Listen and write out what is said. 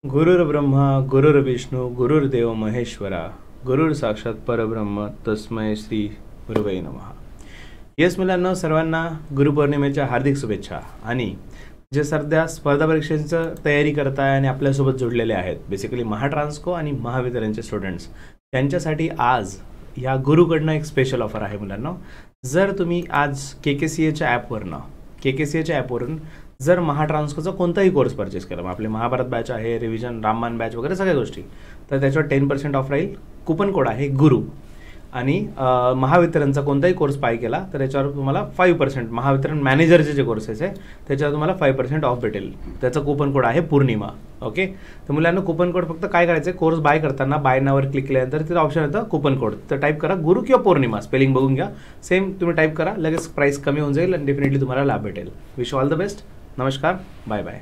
गुरुर्ब्रह्मा गुरुर्विष्णू गुरुर्देव महेश्वरा गुरुर साक्षात परब्रह्म तस्मै श्री गुरुवे नमः. येस मुलांना सर्वांना गुरुपौर्णिमेच्या हार्दिक शुभेच्छा. आणि जे सध्या स्पर्धा परीक्षेचं तयारी करताय आणि आपल्यासोबत जोडलेले आहेत बेसिकली महाट्रान्सको आणि महावितरणचे स्टुडंट्स, त्यांच्यासाठी आज या गुरुकडनं एक स्पेशल ऑफर आहे मुलांना. जर तुम्ही आज KKCAच्या ॲपवरून जर महाट्रान्सकोचा कोणताही कोर्स परचेस केला, मग आपले महाभारत बॅच आहे, रिव्हिजन, रामबाण बॅच वगैरे सगळ्या गोष्टी, तर त्याच्यावर 10% ऑफ राहील. कुपन कोड आहे गुरु. आणि महावितरणचा कोणताही कोर्स बाय केला तर त्याच्यावर तुम्हाला 5%, महावितरण मॅनेजरचे जे कोर्सेस आहे त्याच्यावर तुम्हाला 5% ऑफ भेटेल. त्याचं कुपन कोड आहे पौर्णिमा. ओके, तर मुलांना कुपन कोड फक्त काय करायचं आहे, कोर्स बाय करताना बाय नावर क्लिक केल्यानंतर तिथं ऑप्शन येतं कुपन कोड, तर टाईप करा गुरु किंवा पौर्णिमा, स्पेलिंग बघून घ्या. सेम तुम्ही टाईप करा, लगेच प्राईस कमी होऊन जाईल आणि डेफिनेटली तुम्हाला लाभ भेटेल. Wish all the best. नमस्कार, बाय बाय.